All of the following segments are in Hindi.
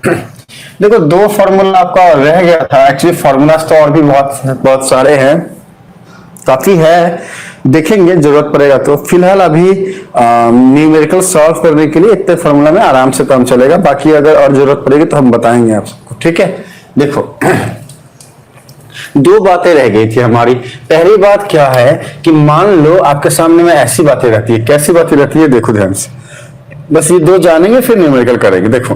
देखो, दो फॉर्मूला आपका रह गया था। एक्चुअली फॉर्मूलाज तो और भी बहुत बहुत सारे हैं, काफी है, देखेंगे जरूरत पड़ेगा तो। फिलहाल अभी न्यूमेरिकल सॉल्व करने के लिए इतने फॉर्मूला में आराम से काम चलेगा। बाकी अगर और जरूरत पड़ेगी तो हम बताएंगे आप सबको, ठीक है। देखो, दो बातें रह गई थी हमारी। पहली बात क्या है कि मान लो आपके सामने में ऐसी बातें रहती है। कैसी बातें रहती है, देखो ध्यान से, बस ये दो जानेंगे फिर न्यूमेरिकल करेंगे। देखो,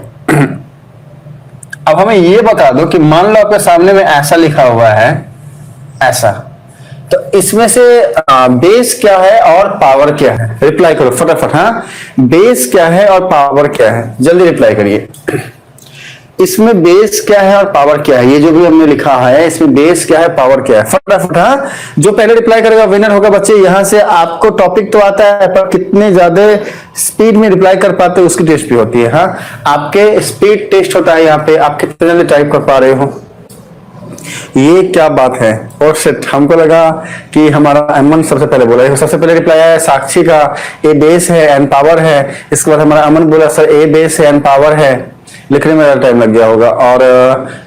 अब हमें ये बता दो कि मान लो आपके सामने में ऐसा लिखा हुआ है, ऐसा, तो इसमें से बेस क्या है और पावर क्या है? रिप्लाई करो फटाफट। हाँ, बेस क्या है और पावर क्या है? जल्दी रिप्लाई करिए। इसमें बेस क्या है और पावर क्या है? ये जो भी हमने लिखा है, इसमें बेस क्या है, पावर क्या है? फटाफट। हाँ, जो पहले रिप्लाई करेगा विनर होगा। बच्चे, यहां से आपको टॉपिक तो आता है, पर कितने ज्यादा स्पीड में रिप्लाई कर पाते हैं उसकी टेस्ट भी होती है। हाँ, आपके स्पीड टेस्ट होता है यहाँ पे, आप कितने जल्दी टाइप कर पा रहे हो। ये क्या बात है। और सेट, हमको लगा कि हमारा अमन सबसे पहले बोला। सबसे पहले रिप्लाई आया साक्षी का, ए बेस है एंड पावर है। इसके बाद हमारा अमन बोला सर ए बेस है एंड पावर है। लिखने में टाइम लग गया होगा। और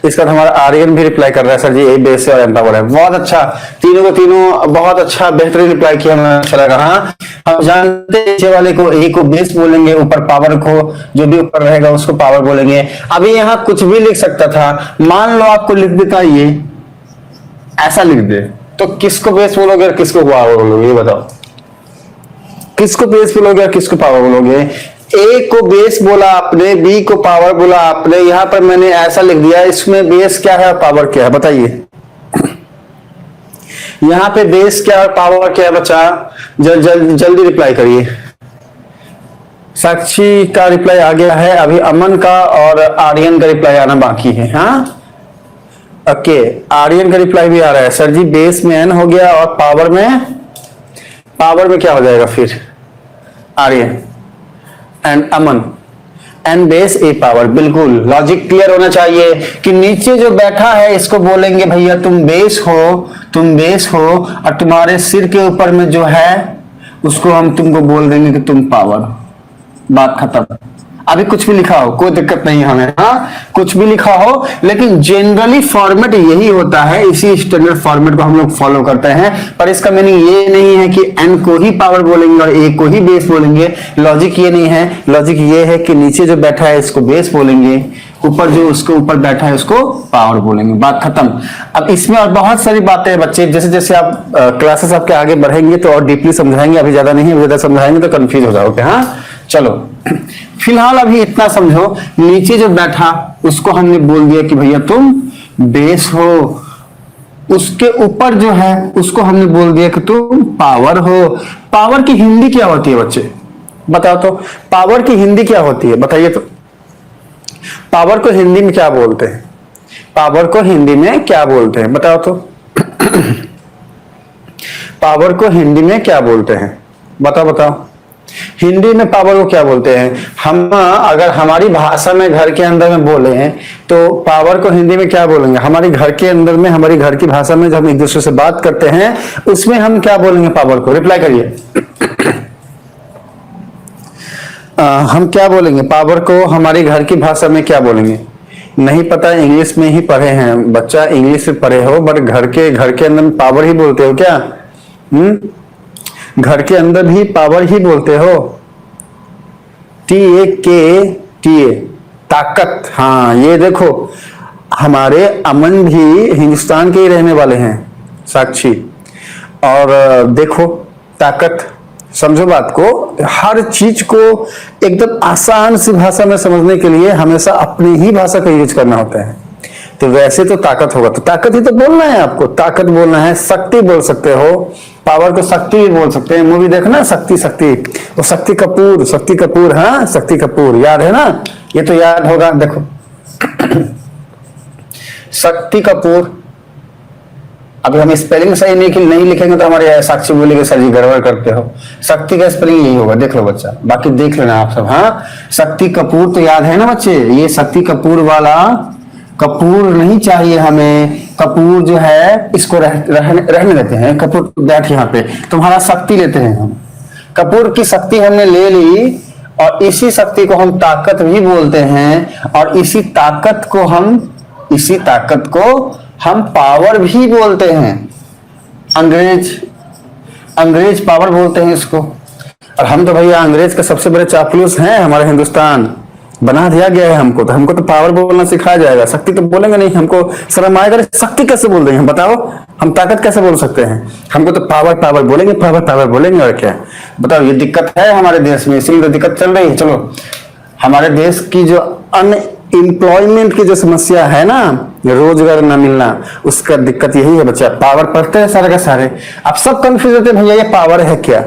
इसके बाद हमारा आर्यन भी रिप्लाई कर रहा है, सर जी ए बेस है और एंड पावर है। बहुत अच्छा, तीनों को तीनों बहुत अच्छा बेहतरीन रिप्लाई किया, हमें अच्छा लगा। हाँ, हम जानते हैं नीचे वाले को ए को बेस बोलेंगे, ऊपर पावर को, जो भी ऊपर रहेगा उसको पावर बोलेंगे। अभी यहाँ कुछ भी लिख सकता था। मान लो आपको लिख देता ये ऐसा लिख दे, तो किसको बेस बोलोगे और किसको पावर बोलोगे? ये बताओ, किसको बेस बोलोगे और किसको पावर बोलोगे? ए को बेस बोला आपने, बी को पावर बोला आपने। यहां पर मैंने ऐसा लिख दिया, इसमें बेस क्या है और पावर क्या है बताइए। यहां पे बेस क्या और पावर क्या है बच्चा? जल्दी रिप्लाई करिए। साक्षी का रिप्लाई आ गया है, अभी अमन का और आर्यन का रिप्लाई आना बाकी है। हाँ, ओके, आर्यन का रिप्लाई भी आ रहा है, सर जी बेस में एन हो गया और पावर में क्या हो जाएगा फिर? Aryan and Aman, n base a power. बिल्कुल लॉजिक क्लियर होना चाहिए कि नीचे जो बैठा है इसको बोलेंगे भैया तुम बेस हो, और तुम्हारे सिर के ऊपर में जो है उसको हम तुमको बोल देंगे कि तुम पावर। बात खत्म। अभी कुछ भी लिखा हो कोई दिक्कत नहीं है हमें। हाँ, कुछ भी लिखा हो, लेकिन जनरली फॉर्मेट यही होता है, इसी स्टैंडर्ड फॉर्मेट को हम लोग फॉलो करते हैं। पर इसका मीनिंग ये नहीं है कि एन को ही पावर बोलेंगे और ए को ही बेस बोलेंगे। लॉजिक ये नहीं है। लॉजिक ये है कि नीचे जो बैठा है इसको बेस बोलेंगे, ऊपर जो उसको ऊपर बैठा है उसको पावर बोलेंगे। बात खत्म। अब इसमें और बहुत सारी बातें हैं बच्चे, जैसे जैसे आप क्लासेस आपके आगे बढ़ेंगे तो और डीपली समझाएंगे। अभी ज्यादा नहीं, ज्यादा समझाएंगे तो कंफ्यूज हो जाओगे। हाँ, चलो फिलहाल अभी इतना समझो। नीचे जो बैठा उसको हमने बोल दिया कि भैया तुम बेस हो, उसके ऊपर जो है उसको हमने बोल दिया कि तुम पावर हो। पावर की हिंदी क्या होती है बच्चे? बताओ तो, पावर की हिंदी क्या होती है बताइए तो। पावर को हिंदी में क्या बोलते हैं? पावर को हिंदी में क्या बोलते हैं बताओ तो। पावर को हिंदी में क्या बोलते हैं? बताओ हिंदी में पावर को क्या बोलते हैं? हम अगर हमारी भाषा में घर के अंदर में बोले हैं तो पावर को हिंदी में क्या बोलेंगे? हमारी घर के अंदर में, हमारी घर की भाषा में जब हम एक दूसरे से बात करते हैं उसमें हम क्या बोलेंगे पावर को? रिप्लाई करिए। हम क्या बोलेंगे पावर को? हमारी घर की भाषा में क्या बोलेंगे? नहीं पता, इंग्लिश में ही पढ़े हैं बच्चा, इंग्लिश में पढ़े हो, बट घर के अंदर में पावर ही बोलते हो क्या? घर के अंदर भी पावर ही बोलते हो। TA ताकत। हाँ, ये देखो हमारे अमन भी हिंदुस्तान के ही रहने वाले हैं, साक्षी। और देखो ताकत, समझो बात को। हर चीज को एकदम आसान सी भाषा में समझने के लिए हमेशा अपनी ही भाषा का यूज करना होता है। तो वैसे तो ताकत होगा तो ताकत ही तो बोलना है आपको, ताकत बोलना है। शक्ति बोल सकते हो, पावर को शक्ति भी बोल सकते हैं। मूवी देखना शक्ति, वो शक्ति कपूर। हाँ, शक्ति कपूर याद है ना? ये तो याद होगा। देखो शक्ति कपूर। अभी हम स्पेलिंग सही नहीं लिखेंगे तो हमारे साक्षी बोलेंगे सर जी गड़बड़ करते हो। शक्ति का स्पेलिंग यही होगा, देख लो बच्चा, बाकी देख लेना आप सब। हाँ, शक्ति कपूर तो याद है ना बच्चे? ये शक्ति कपूर वाला, कपूर नहीं चाहिए हमें। कपूर जो है इसको रहने देते हैं। कपूर बैठ यहाँ पे, तुम्हारा शक्ति लेते हैं हम। कपूर की शक्ति हमने ले ली और इसी शक्ति को हम ताकत भी बोलते हैं, और इसी ताकत को हम पावर भी बोलते हैं। अंग्रेज पावर बोलते हैं इसको। और हम तो भैया अंग्रेज के सबसे बड़े चापलूस हैं। हमारे हिंदुस्तान बना दिया गया है हमको, तो हमको तो पावर बोलना सिखाया जाएगा, शक्ति तो बोलेंगे नहीं। हमको शर्म आएगा, शक्ति कैसे बोल रहे हैं बताओ, हम ताकत कैसे बोल सकते हैं? हमको तो पावर बोलेंगे, पावर बोलेंगे। और क्या बताओ, ये दिक्कत है हमारे देश में, इसीलिए तो दिक्कत चल रही है। चलो, हमारे देश की जो अनएम्प्लॉयमेंट की जो समस्या है ना, रोजगार न मिलना, उसका दिक्कत यही है बच्चा। पावर पढ़ते हैं सारे का सारे, अब सब कंफ्यूज होते हैं, भैया ये पावर है क्या,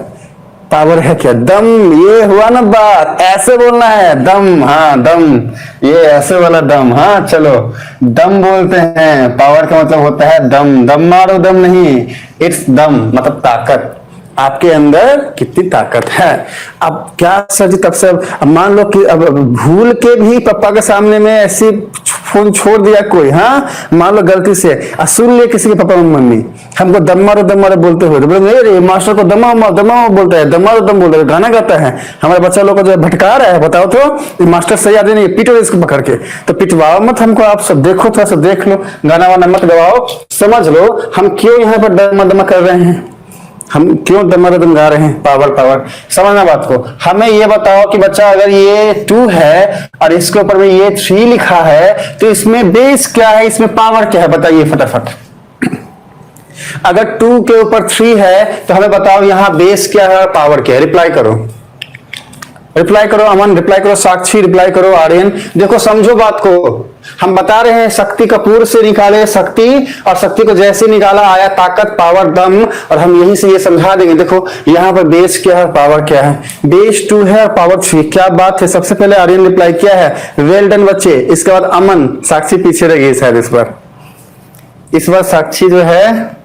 पावर है क्या? दम, ये हुआ ना बात, ऐसे बोलना है दम। हाँ दम, ये ऐसे वाला दम। हाँ चलो, दम बोलते हैं, पावर का मतलब होता है दम। दम मारो, दम नहीं, इट्स दम मतलब ताकत। आपके अंदर कितनी ताकत है। अब क्या सर जी, तब से अब मान लो कि अब भूल के भी पापा के सामने में ऐसी फोन छोड़ दिया कोई, हाँ मान लो गलती से, सुन लिए किसी के पापा मम्मी हमको दम मारो बोलते हुए, तो बोले मास्टर को दमा बोलता है, दम मारो दम बोलता है, गाना गाता है। हमारे बच्चा लोग को जो भटका रहा है, बताओ तो मास्टर सही आदमी नहीं, पीटो इसको पकड़ के। तो पिटवाओ मत हमको, आप सब देखो, थोड़ा सा देख लो, गाना वाना मत गवाओ, समझ लो हम क्यों यहाँ पर दमा कर रहे हैं, हम क्यों दम गा रहे हैं। पावर समझना बात को। हमें ये बताओ कि बच्चा, अगर ये 2 है और इसके ऊपर में ये 3 लिखा है, तो इसमें बेस क्या है, इसमें पावर क्या है, बताइए फटाफट। अगर 2 के ऊपर 3 है तो हमें बताओ यहाँ बेस क्या है और पावर क्या है। रिप्लाई करो अमन, रिप्लाई करो साक्षी, रिप्लाई करो आर्यन। देखो समझो बात को, हम बता रहे हैं शक्ति कपूर से निकाले शक्ति, और शक्ति को जैसे निकाला आया ताकत, पावर, दम, और हम यहीं से ये समझा देंगे। देखो यहाँ पर बेस क्या है, पावर क्या है। बेस 2 है और पावर 3, क्या बात है। सबसे पहले आर्यन रिप्लाई किया है, वेल डन बच्चे। इसके बाद अमन, साक्षी पीछे रह गई शायद इस बार साक्षी जो है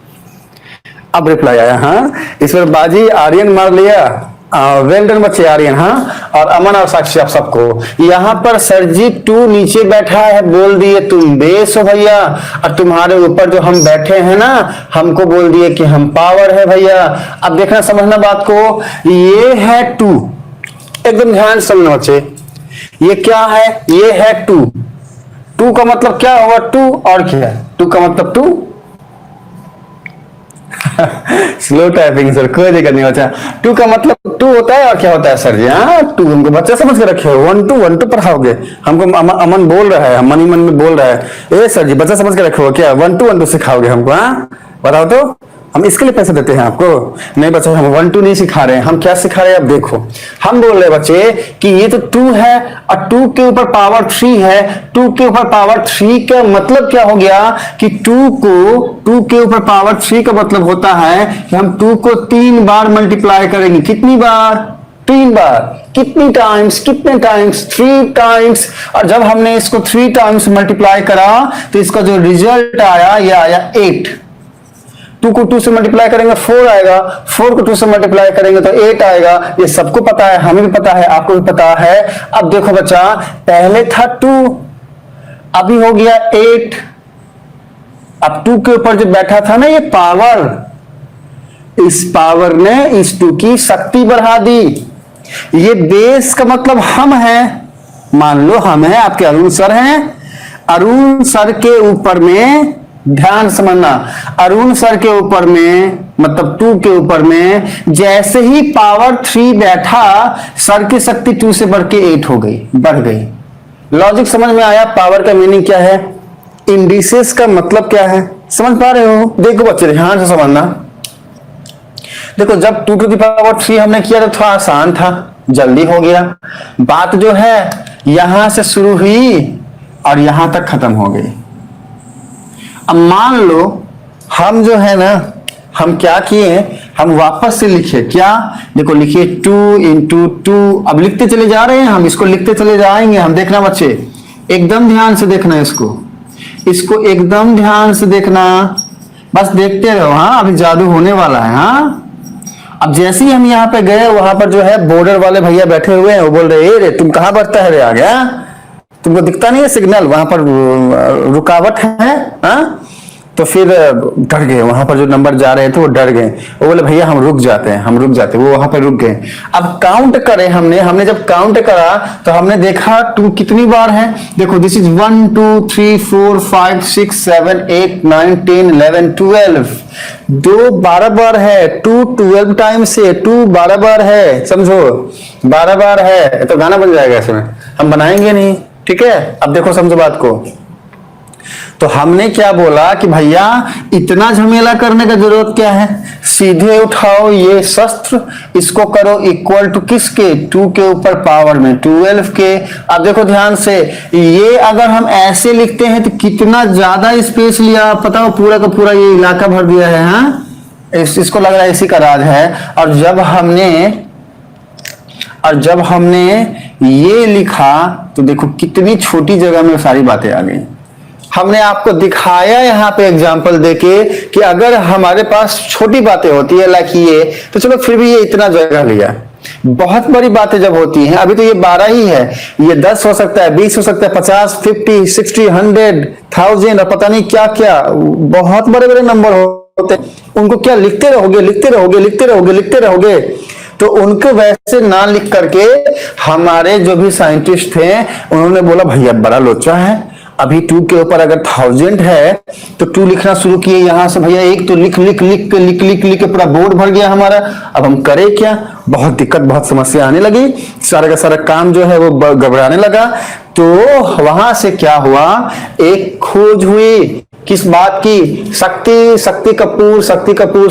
अब रिप्लाई आया। हाँ इस बार बाजी आर्यन मार लिया। वेल डन बच्चे आर्यन। हाँ, और अमन और साक्षी आप सबको। यहाँ पर सरजीत 2 नीचे बैठा है, बोल दिए तुम बेस हो भैया, और तुम्हारे ऊपर जो हम बैठे हैं ना, हमको बोल दिए कि हम पावर है भैया। अब देखना समझना बात को, ये है 2, एकदम ध्यान से समझना बच्चे, ये क्या है, ये है 2 का मतलब क्या हुआ, 2 और क्या है, 2 का मतलब 2। स्लो टाइपिंग सर, कोई दिक्कत नहीं बच्चा। 2 का मतलब 2 होता है, और क्या होता है सर जी? हाँ 2 हमको बच्चा समझ के रखे हो, 1 2 पढ़ाओगे हमको। अमन बोल रहा है, मन ही मन में बोल रहा है, ए सर जी बच्चा समझ के रखे हो क्या, 1 2 सिखाओगे हमको? हाँ बताओ तो, हम इसके लिए पैसे देते हैं आपको? नहीं बच्चा, हम 1 2 नहीं सिखा रहे हैं, हम क्या सिखा रहे हैं अब देखो। हम बोल रहे हैं बच्चे कि ये तो 2 है और 2 के ऊपर पावर 3 है। 2 के ऊपर पावर 3 का मतलब क्या हो गया कि 2 के ऊपर पावर 3 का मतलब होता है कि हम 2 को 3 बार मल्टीप्लाई करेंगे। कितनी बार? 3 बार। कितने टाइम्स? 3 टाइम्स। और जब हमने इसको 3 टाइम्स मल्टीप्लाई करा तो इसका जो रिजल्ट आया, ये आया 8। 2 को 2 से मल्टीप्लाई करेंगे 4 आएगा, 4 को 2 से मल्टीप्लाई करेंगे तो 8 आएगा। ये सबको पता है, हमें भी पता है, आपको भी पता है। अब देखो बच्चा, पहले था 2, अभी हो गया 8। अब 2 के ऊपर जो बैठा था ना ये पावर, इस पावर ने इस 2 की शक्ति बढ़ा दी। ये बेस का मतलब हम हैं, मान लो हम हैं, आपके अरुण सर हैं। अरुण सर के ऊपर में, ध्यान समझना, अरुण सर के ऊपर में मतलब 2 के ऊपर में जैसे ही पावर 3 बैठा, सर की शक्ति 2 से बढ़ के 8 हो गई, बढ़ गई। लॉजिक समझ में आया? पावर का मीनिंग क्या है, इंडिसेस का मतलब क्या है, समझ पा रहे हो? देखो बच्चे ध्यान से समझना। देखो जब 2 टू द पावर 3 हमने किया तो थोड़ा आसान था, जल्दी हो गया। बात जो है यहां से शुरू हुई और यहां तक खत्म हो गई। अब मान लो हम जो है ना, हम क्या किए, हम वापस से लिखे क्या, देखो लिखिए 2 × 2। अब लिखते चले जा रहे हैं, हम इसको लिखते चले जाएंगे। हम देखना बच्चे, एकदम ध्यान से देखना, इसको एकदम ध्यान से देखना, बस देखते रहो। हाँ अभी जादू होने वाला है। हाँ अब जैसे ही हम यहाँ पे गए, वहां पर जो है बॉर्डर वाले भैया बैठे हुए हैं, वो बोल रहे रे तुम कहाँ बढ़ता है रे, आ गया तुमको दिखता नहीं है सिग्नल, वहां पर रुकावट है। हाँ तो फिर डर गए, वहां पर जो नंबर जा रहे थे वो डर गए, वो बोले भैया हम रुक जाते हैं, हम रुक जाते हैं, वो वहां पर रुक गए। अब काउंट करें हमने जब काउंट करा तो हमने देखा टू कितनी बार है, देखो दिस इज 1 2 3 4 5 6 7 8 9 10 11 12, 2 12 बार है, 2 12 टाइम्स है, 2 12 बार है, समझो 12 बार है, तो गाना बन जाएगा इसमें, हम बनाएंगे नहीं, ठीक है। अब देखो समझो बात को, तो हमने क्या बोला कि भैया इतना झमेला करने का जरूरत क्या है, सीधे उठाओ ये शस्त्र, इसको करो इक्वल टू किसके, 2 के ऊपर पावर में 12 के। अब देखो ध्यान से, ये अगर हम ऐसे लिखते हैं तो कितना ज्यादा स्पेस लिया, पता हो पूरा का पूरा ये इलाका भर दिया है, हाँ इसको लग रहा है इसी का राज है। और जब हमने ये लिखा तो देखो कितनी छोटी जगह में सारी बातें आ गई। हमने आपको दिखाया यहाँ पे एग्जाम्पल देके कि अगर हमारे पास छोटी बातें होती है लाइक ये, तो चलो फिर भी ये इतना जगह लिया। बहुत बड़ी बातें जब होती हैं, अभी तो ये 12 ही है, ये 10 हो सकता है, 20 हो सकता है, 50 50 60 100 1000 और पता नहीं क्या क्या, बहुत बड़े बड़े नंबर होते हैं। उनको क्या लिखते रहोगे लिखते रहोगे लिखते रहोगे लिखते रहोगे, तो उनको वैसे ना लिख करके हमारे जो भी साइंटिस्ट थे उन्होंने बोला भैया बड़ा लोचा है, अभी 2 के ऊपर अगर 1000 है तो 2 लिखना शुरू किए यहां से, भैया एक तो लिख लिख लिख के लिख लिख लिख के पूरा बोर्ड भर गया हमारा। अब हम करें क्या, बहुत दिक्कत बहुत समस्या आने लगी, सारा का सारा काम जो है वो घबराने लगा। तो वहां से क्या हुआ, एक खोज हुई किस बात की, शक्ति कपूर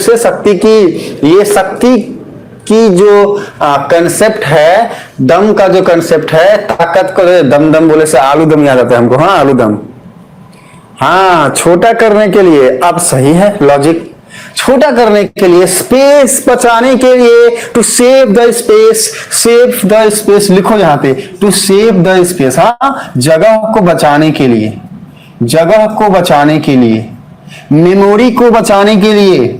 से शक्ति की, ये शक्ति की जो कंसेप्ट है, दम का जो कंसेप्ट है, ताकत को दम बोले से आलू दम याद आता है हमको, हाँ आलू दम, हाँ छोटा करने के लिए, अब सही है लॉजिक, छोटा करने के लिए, स्पेस बचाने के लिए, टू सेव द स्पेस लिखो यहाँ पे, टू सेव द स्पेस, हाँ जगह को बचाने के लिए, जगह को बचाने के लिए, मेमोरी को बचाने के लिए।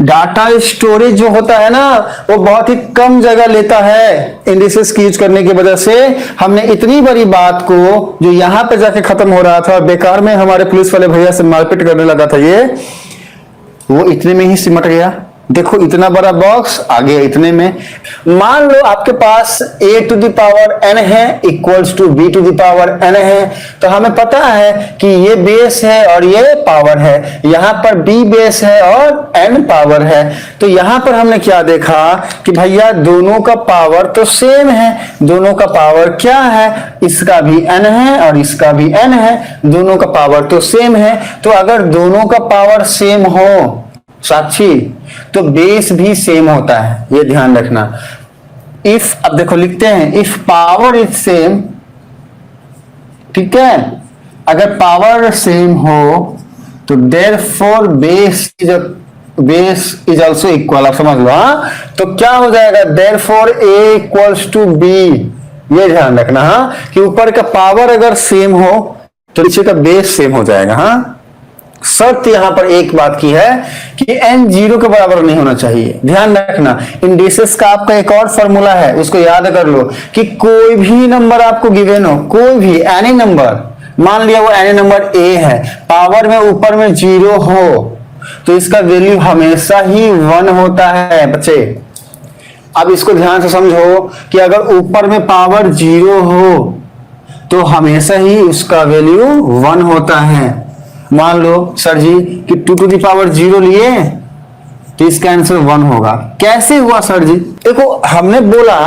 डाटा स्टोरेज जो होता है ना वो बहुत ही कम जगह लेता है, इंडिसेस की यूज करने की वजह से हमने इतनी बड़ी बात को जो यहां पे जाके खत्म हो रहा था और बेकार में हमारे पुलिस वाले भैया से मारपीट करने लगा था, ये वो इतने में ही सिमट गया। देखो इतना बड़ा बॉक्स आ गया इतने में। मान लो आपके पास a to the power n है equals to b to the power n है, तो हमें पता है कि ये बेस है और ये पावर है, यहां पर b बेस है और n पावर है। तो यहां पर हमने क्या देखा कि भैया दोनों का पावर तो सेम है, दोनों का पावर क्या है, इसका भी n है और इसका भी n है, दोनों का पावर तो सेम है। तो अगर दोनों का पावर सेम हो साक्षी तो बेस भी सेम होता है, ये ध्यान रखना। इफ, अब देखो लिखते हैं, इफ पावर इज सेम, ठीक है, अगर पावर सेम हो तो therefore base is also equal, आप समझ लो, हाँ तो क्या हो जाएगा, therefore a equals to b, ये ध्यान रखना, हाँ कि ऊपर का पावर अगर सेम हो तो नीचे का बेस सेम हो जाएगा। हाँ शर्त यहां पर एक बात की है कि n 0 के बराबर नहीं होना चाहिए, ध्यान रखना। इंडिसेस का आपका एक और फॉर्मूला है, उसको याद कर लो कि कोई भी नंबर आपको गिवन हो, कोई भी एनी नंबर, मान लिया वो एनी नंबर a है, पावर में ऊपर में 0 हो तो इसका वैल्यू हमेशा ही 1 होता है बच्चे। अब इसको ध्यान से समझो कि अगर ऊपर में पावर 0 हो तो हमेशा ही उसका वैल्यू 1 होता है। मान लो सर जी कि 2 टू द पावर 0 लिए तो इसका आंसर 1 होगा, कैसे हुआ सर जी, देखो हमने बोला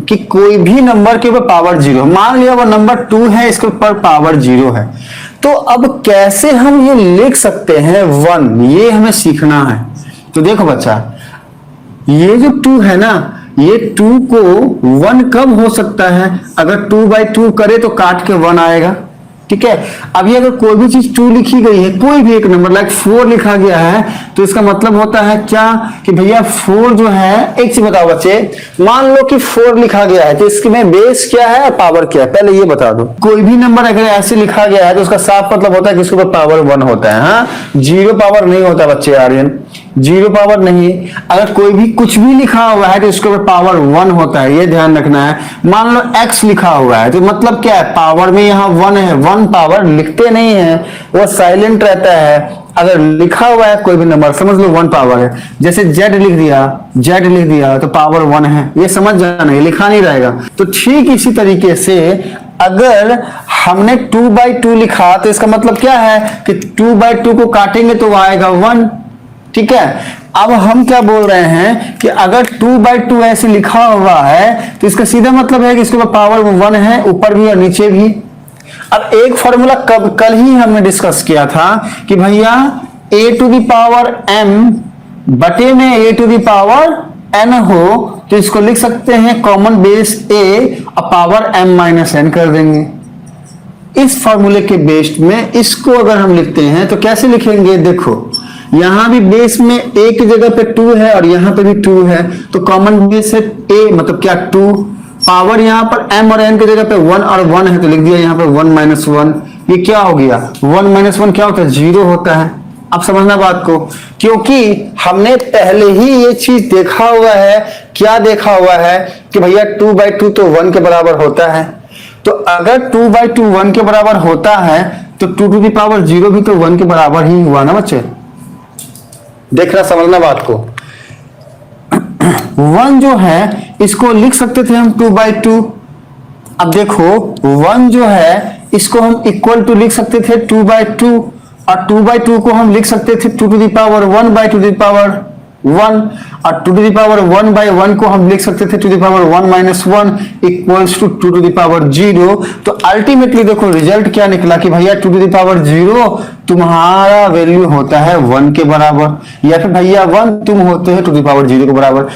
कि कोई भी नंबर के ऊपर पावर 0, मान लिया वो नंबर 2 है, इसके ऊपर पावर 0 है, तो अब कैसे हम ये लिख सकते हैं 1, ये हमें सीखना है। तो देखो बच्चा, ये जो 2 है ना, ये 2 को 1 कब हो सकता है, अगर 2/2 करे तो काट के 1 आएगा, ठीक है। अभी अगर कोई भी चीज 2 लिखी गई है, कोई भी एक नंबर लाइक 4 लिखा गया है, तो इसका मतलब होता है क्या कि भैया 4 जो है, एक चीज बताओ बच्चे, मान लो कि 4 लिखा गया है तो इसमें बेस क्या है और पावर क्या है, पहले ये बता दो। कोई भी नंबर अगर ऐसे लिखा गया है तो उसका साफ मतलब होता है कि इसके ऊपर पावर 1 होता है, हाँ 0 पावर नहीं होता बच्चे, आर्यन जीरो पावर नहीं, अगर कोई भी कुछ भी लिखा हुआ है तो इसके ऊपर पावर 1 होता है, ये ध्यान रखना है। मान लो x लिखा हुआ है तो मतलब क्या है, पावर में यहाँ 1 है, 1 पावर लिखते नहीं है, वो साइलेंट रहता है। अगर लिखा हुआ है कोई भी नंबर, समझ लो 1 पावर है, जैसे z लिख दिया तो पावर 1 है, ये समझ जाना, ये लिखा नहीं रहेगा। तो ठीक इसी तरीके से अगर हमने 2/2 लिखा तो इसका मतलब क्या है कि 2/2 को काटेंगे तो आएगा 1, ठीक है। अब हम क्या बोल रहे हैं कि अगर 2/2 ऐसे लिखा हुआ है तो इसका सीधा मतलब है कि इसके ऊपर पावर 1 है, ऊपर भी और नीचे भी। अब एक फॉर्मूला कल ही हमने डिस्कस किया था कि भैया a⁴m बटे में a⁴n हो तो इसको लिख सकते हैं कॉमन बेस a और पावर m-n कर देंगे। इस फॉर्मूले के बेस में इसको अगर हम लिखते हैं तो कैसे लिखेंगे, देखो यहां भी बेस में a की जगह पे 2 है और यहां पे भी 2 है, तो कॉमन बेस है a, मतलब क्या 2, पावर यहां पर m और n की जगह पे 1 और 1 है तो लिख दिया यहां पे 1 - 1। ये क्या हो गया, 1 - 1 क्या होता है, 0 होता है। अब समझना बात को, क्योंकि हमने पहले ही ये चीज देखा हुआ है। क्या देखा हुआ है कि भैया 2/2 तो 1 के बराबर होता है, तो अगर 2/2 1 के बराबर होता है तो 2⁴0 भी तो 1 के बराबर ही हुआ ना बच्चे। देखना समझना बात को, 1 जो है इसको लिख सकते थे हम 2/2। अब देखो 1 जो है इसको हम इक्वल टू लिख सकते थे 2/2 और 2/2 को हम लिख सकते थे 2⁴1/2⁴1 और 2⁴1/1 को हम लिख सकते थे 2⁴1 - 1 इक्वल्स टू 2⁴0। तो अल्टीमेटली देखो रिजल्ट क्या निकला कि भैया 2⁴0 तुम्हारा वैल्यू होता है 1 के बराबर, या फिर भैया 1 तुम होते हैं 2⁴0 के बराबर।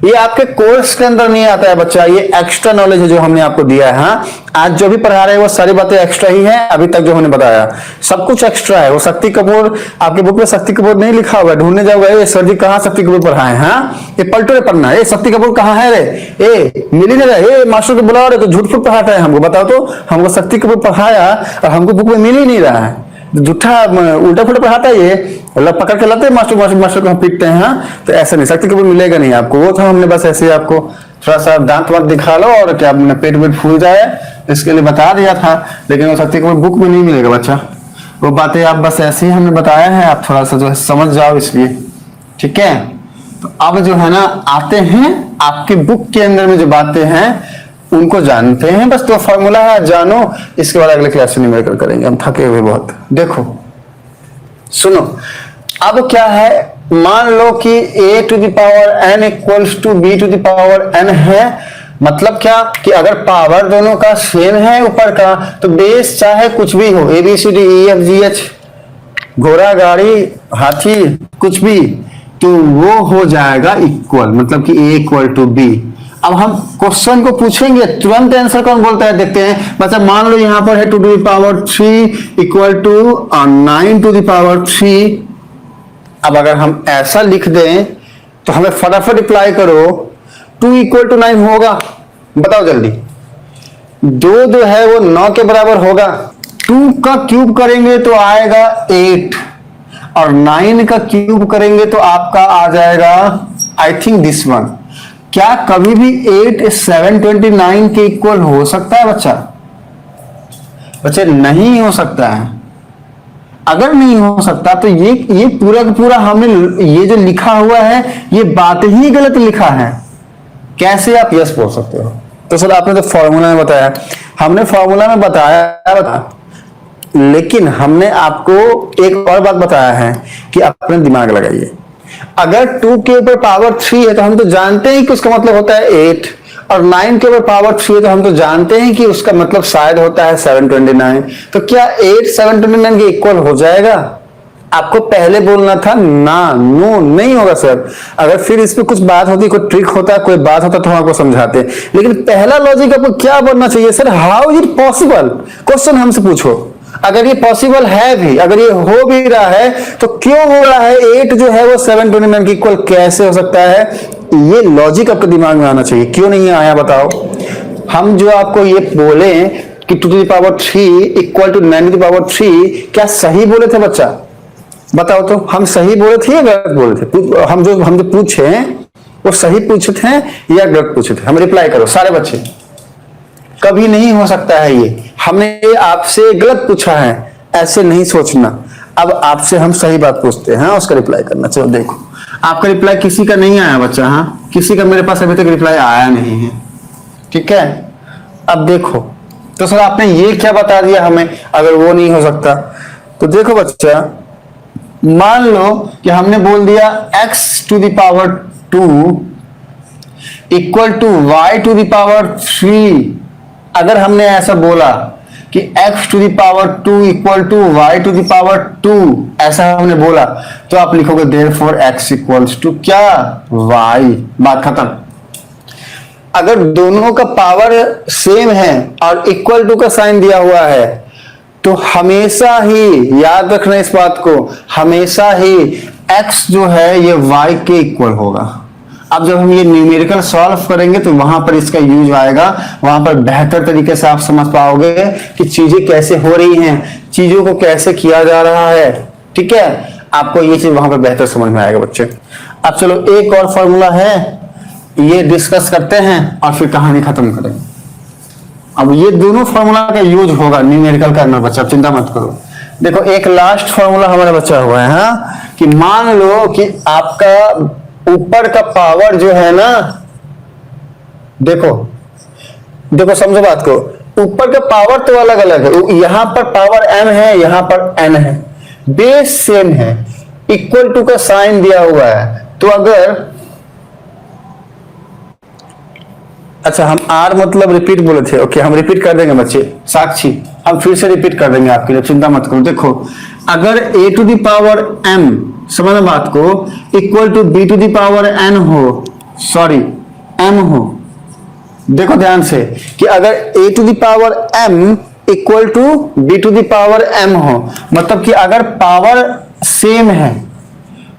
ये आपके कोर्स के अंदर नहीं आता है बच्चा, ये एक्स्ट्रा नॉलेज है जो हमने आपको दिया है। हाँ, आज जो भी पढ़ा रहे हैं वो सारी बातें एक्स्ट्रा ही हैं, अभी तक जो हमने बताया सब कुछ एक्स्ट्रा है। वो शक्ति कपूर आपके बुक में शक्ति कपूर नहीं लिखा हुआ है, ढूंढने जाओगे ये सर जी कहाँ शक्ति कपूर पढ़ाए। हाँ, ये पलटो रे पढ़ना है, शक्ति कपूर कहाँ है रे, ए मिल ही नहीं रहा, मास्टर को बुलाओ रे तो झूठ फूट पढ़ाता है हमको। बताओ तो, हमको शक्ति कपूर पढ़ाया और हमको बुक में मिल ही नहीं रहा है, झूठा उल्टा फुल्टा पढ़ाता है ये, मतलब पकड़ के लाते हैं मास्टर को हम पीटते हैं। हाँ, तो ऐसा नहीं, शक्ति कपूर मिलेगा नहीं आपको। वो था हमने बस ऐसे आपको थोड़ा सा दांत वांत दिखा लो और क्या पेट वेट फूल जाए इसके लिए बता दिया था, लेकिन वो शक्ति कपूर बुक में नहीं मिलेगा बच्चा। वो बातें आप बस ऐसे ही हमने बताया है, आप थोड़ा सा जो है समझ जाओ इसलिए, ठीक है। तो अब जो है ना आते हैं आपके बुक के अंदर में जो बातें हैं उनको जानते हैं, बस तो फॉर्मूला है जानो, इसके बाद अगले क्लास में न्यूमेरिकल करेंगे, हम थके हुए बहुत। देखो सुनो, अब क्या है, मान लो कि a⁴n इक्वल्स टू b⁴n है, मतलब क्या कि अगर पावर दोनों का सेम है ऊपर का तो बेस चाहे कुछ भी हो, ABCDEFGH, घोड़ा गाड़ी हाथी कुछ भी, तो वो हो जाएगा इक्वल, मतलब कि a = b। अब हम क्वेश्चन को पूछेंगे, तुरंत आंसर कौन बोलता है देखते हैं। मतलब मान लो यहां पर है 2⁵ इक्वल टू 9⁵। अब अगर हम ऐसा लिख दें तो हमें फटाफट अप्लाई करो, 2 = 9 होगा, बताओ जल्दी। 2 जो है वो 9 के बराबर होगा, 2 का क्यूब करेंगे तो आएगा 8 और 9 का क्यूब करेंगे तो आपका आ जाएगा आई थिंक दिस वन। क्या कभी भी 8 729 के इक्वल हो सकता है बच्चा? बच्चे नहीं हो सकता है। अगर नहीं हो सकता तो ये पूरा का पूरा हमने ये जो लिखा हुआ है ये बात ही गलत लिखा है। कैसे आप यस बोल सकते हो? तो सर आपने तो फॉर्मूला में बताया, हमने फॉर्मूला में बताया, लेकिन हमने आपको एक और बात बताया है कि अपने दिमाग लगाइए। अगर 2 के ऊपर पावर 3 है तो हम तो जानते हैं कि उसका मतलब होता है 8, और 9 के ऊपर पावर 3 है तो हम तो जानते हैं कि उसका मतलब शायद होता है 729। तो क्या 8 729 के इक्वल हो जाएगा? आपको पहले बोलना था ना, नो नहीं होगा सर। अगर फिर इस पे कुछ बात होती, कोई ट्रिक होता, कोई बात होता तो हम आपको समझाते, लेकिन पहला लॉजिक आपको क्या बनना चाहिए sir, how is it possible? Question हमसे पूछो। अगर ये पॉसिबल है भी, अगर ये हो भी रहा है तो क्यों हो रहा है? 8 जो है वो 729 के इक्वल कैसे हो सकता है? ये लॉजिक आपके दिमाग में आना चाहिए। क्यों नहीं आया बताओ? हम जो आपको ये बोले कि 2⁵ इक्वल टू 9⁵, क्या सही बोले थे बच्चा? बताओ तो, हम सही बोले थे या गलत बोले थे? हम जो पूछे वो सही पूछे थे या गलत पूछे थे? हम रिप्लाई करो सारे बच्चे। कभी नहीं हो सकता है ये, हमने आपसे गलत पूछा है, ऐसे नहीं सोचना। अब आपसे हम सही बात पूछते हैं, उसका रिप्लाई करना। चलो देखो, आपका रिप्लाई किसी का नहीं आया बच्चा, हाँ किसी का मेरे पास अभी तक रिप्लाई आया नहीं है, ठीक है। अब देखो तो सर आपने ये क्या बता दिया हमें, अगर वो नहीं हो सकता तो देखो बच्चा, मान लो कि हमने बोल दिया x to the power 2 equal to y to the power 3। अगर हमने ऐसा बोला कि x to the power 2 equal to y to the power 2, ऐसा हमने बोला, तो आप लिखोगे देयरफॉर x इक्वल्स टू क्या, y। बात खत्म। अगर दोनों का पावर सेम है और इक्वल टू का साइन दिया हुआ है, तो हमेशा ही याद रखना इस बात को, हमेशा ही x जो है ये y के इक्वल होगा। अब जब हम ये न्यूमेरिकल सॉल्व करेंगे तो वहां पर इसका यूज आएगा, वहां पर बेहतर तरीके से आप समझ पाओगे कि चीजें कैसे हो रही हैं, चीजों को कैसे किया जा रहा है, ठीक है। आपको ये चीज वहां पर बेहतर समझ में आएगा बच्चे। अब चलो एक और फॉर्मूला है, ये डिस्कस करते हैं और फिर कहानी खत्म करेंगे। अब ये दोनों फॉर्मूला का यूज होगा न्यूमेरिकल करना बच्चा, चिंता मत करो। देखो एक लास्ट फॉर्मूला हमारा बचा हुआ है, हाँ, कि मान लो कि आपका ऊपर का पावर जो है ना, देखो देखो समझो बात को, ऊपर का पावर तो अलग अलग है, यहां पर पावर m है, यहां पर n है, बेस सेम है, इक्वल टू का साइन दिया हुआ है। तो अगर, अच्छा हम r मतलब रिपीट बोले थे, ओके हम रिपीट कर देंगे बच्चे, साक्षी हम फिर से रिपीट कर देंगे आपके लिए, चिंता मत करो। देखो अगर a to the power m, समझना बात को, equal to b to the power n हो, सॉरी m हो, देखो ध्यान से कि अगर a to the power m equal to b to the power m हो, मतलब कि अगर पावर सेम है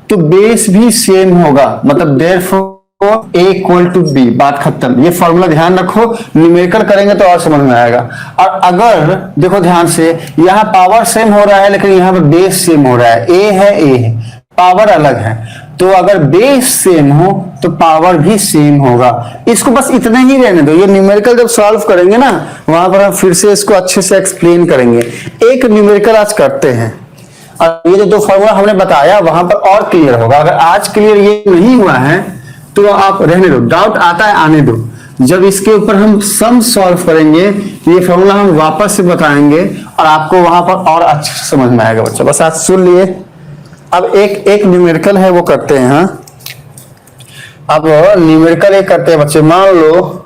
तो बेस भी सेम होगा, मतलब therefore a equal to b। बात खत्म। ये फॉर्मूला ध्यान रखो, न्यूमेरिकल करेंगे तो और समझ में आएगा। और अगर देखो ध्यान से, यहाँ पावर सेम हो रहा है लेकिन यहाँ पर बेस सेम हो रहा है, a है, पावर अलग है, तो अगर बेस सेम हो तो पावर भी सेम होगा। इसको बस इतना ही रहने दो, ये न्यूमेरिकल जब सॉल्व करेंगे ना वहां पर हम फिर से इसको अच्छे से एक्सप्लेन करेंगे। एक न्यूमेरिकल आज करते हैं और ये जो दो फॉर्मूला हमने बताया वहां पर और क्लियर होगा। अगर आज क्लियर ये नहीं हुआ है तो आप रहने दो, डाउट आता है आने दो। जब इसके ऊपर हम सम सॉल्व करेंगे तो ये फॉर्मूला हम वापस से बताएंगे और आपको वहां पर और अच्छे से समझ में आएगा बच्चा। बस आज सुन लिए। अब एक न्यूमेरिकल है वो करते हैं, हाँ अब न्यूमेरिकल एक करते हैं बच्चे। मान लो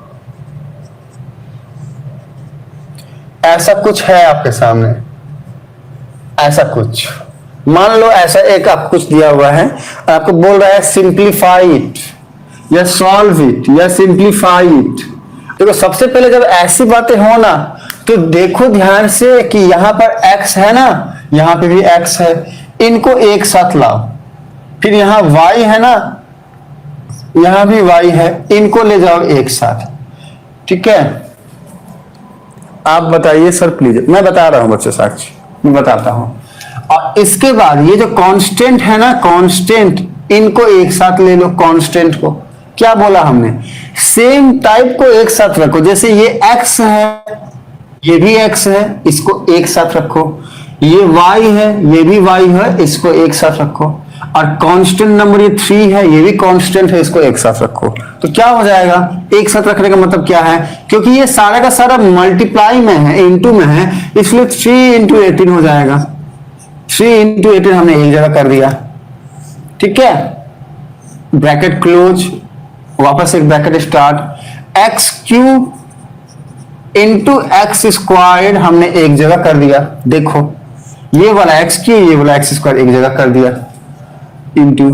ऐसा कुछ है आपके सामने, ऐसा कुछ मान लो, ऐसा एक आप कुछ दिया हुआ है और आपको बोल रहा है सिंप्लीफाई इट या सॉल्व इट या सिंप्लीफाई इट। देखो सबसे पहले जब ऐसी बातें हो ना तो देखो ध्यान से कि यहां पर x है ना, यहां पे भी x है, इनको एक साथ लाओ। फिर यहां y है ना, यहां भी y है, इनको ले जाओ एक साथ, ठीक है। आप बताइए सर प्लीज, मैं बता रहा हूं बच्चे, साक्षी मैं बताता हूं। और इसके बाद ये जो कांस्टेंट है ना, कांस्टेंट, इनको एक साथ ले लो। कांस्टेंट को क्या बोला हमने, सेम टाइप को एक साथ रखो। जैसे ये x है, ये भी x है, इसको एक साथ रखो। ये y है, ये भी y है, इसको एक साथ रखो। और कांस्टेंट नंबर ये 3 है, ये भी कांस्टेंट है, इसको एक साथ रखो। तो क्या हो जाएगा, एक साथ रखने का मतलब क्या है, क्योंकि ये सारा का सारा मल्टीप्लाई में है, इनटू में है, इसलिए 3 इंटू 18 हो जाएगा। 3 इंटू 18 हमने एक जगह कर दिया, ठीक है। ब्रैकेट क्लोज, वापस एक bracket start, x cube into x squared हमने एक जगह कर दिया। देखो ये वाला एक्स क्यूब, ये वाला एक्स स्क्वायर एक जगह कर दिया, into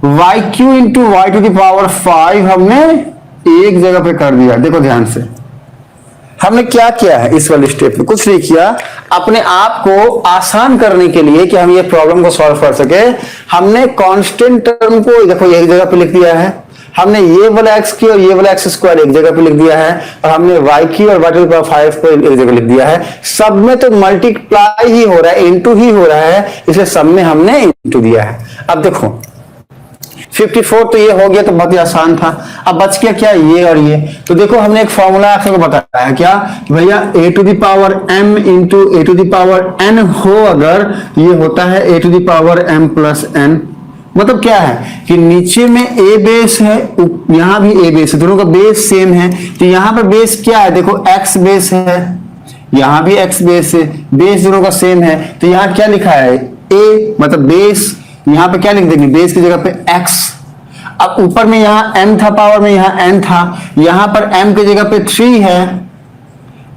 y q into y to the power 5 हमने एक जगह पे कर दिया। देखो ध्यान से, हमने क्या किया है इस वाले स्टेप में? कुछ नहीं किया, अपने आप को आसान करने के लिए कि हम ये प्रॉब्लम को सॉल्व कर सके, हमने कांस्टेंट टर्म को देखो एक जगह पे लिख दिया है, हमने ये वाला x की और ये वाला x स्क्वायर एक जगह पे लिख दिया है, और हमने y की और y टू द पावर 5 को एक जगह लिख दिया है। सब में तो मल्टीप्लाई ही हो रहा है, इनटू ही हो रहा है, इसलिए सब में हमने इनटू दिया है। अब देखो 54 तो ये हो गया, तो बहुत ही आसान था। अब बच गया क्या? ये और ये। तो देखो हमने एक फॉर्मूला आपको बताया है क्या, भैया a to the power m into a to the power n हो अगर, ये होता है a to the power m plus n। मतलब क्या है कि नीचे में a बेस है, यहां भी a बेस है, दोनों का बेस सेम है। तो यहां पर बेस क्या है? देखो x बेस है, यहां भी x बेस है, बेस दोनों का सेम है। तो यहां क्या लिखा है? a मतलब बेस, यहां पे क्या लिख देंगे? बेस की जगह पे x। अब ऊपर में यहां m था, पावर में यहां n था, यहां पर m की जगह पे 3 है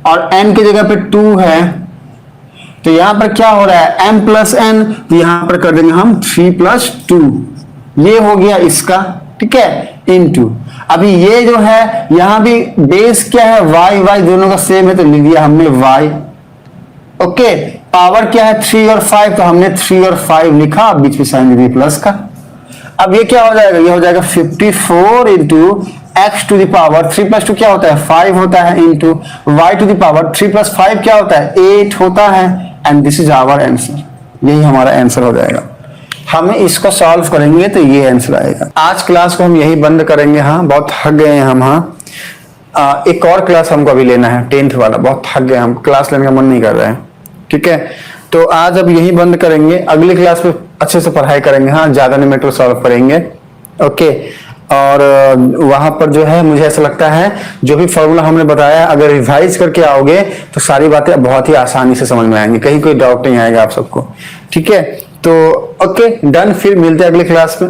और n की जगह पे 2 है। तो यहां पर क्या हो रहा है? m प्लस n, तो यहां पर कर देंगे हम 3 प्लस 2। ये हो गया इसका, ठीक है, इनटू। अभी ये जो है यहां भी बेस क्या है? y दोनों का सेम है, तो लिख दिया हमने y। ओके, पावर क्या है? 3 और 5, तो हमने 3 और 5 लिखा, बीच में साइन दे दिया प्लस का। अब ये क्या हो जाएगा? ये हो जाएगा 54 into x to the power 3 plus 2 क्या होता है? 5 होता है, into y to the power 3 plus 5 क्या होता है? 8 होता है। And this is our answer, यही हमारा आंसर हो जाएगा। हमें इसको सॉल्व करेंगे तो ये आंसर आएगा। आज क्लास को हम यही बंद करेंगे। हाँ, बहुत थक गए हैं हम। हाँ, एक और क्लास हमको अभी लेना है, 10th वाला। बहुत थक गए हम, क्लास लेने का मन नहीं कर रहा है। ठीक है, तो आज अब यही बंद करेंगे, अगली क्लास में अच्छे से पढ़ाई करेंगे। हाँ, ज्यादा न्यूमेरिकल सॉल्व करेंगे। ओके, और वहां पर जो है मुझे ऐसा लगता है जो भी फॉर्मूला हमने बताया, अगर रिवाइज करके आओगे तो सारी बातें बहुत ही आसानी से समझ में आएंगी, कहीं कोई डाउट नहीं आएगा आप सबको। ठीक है, तो ओके डन, फिर मिलते हैं अगली क्लास में।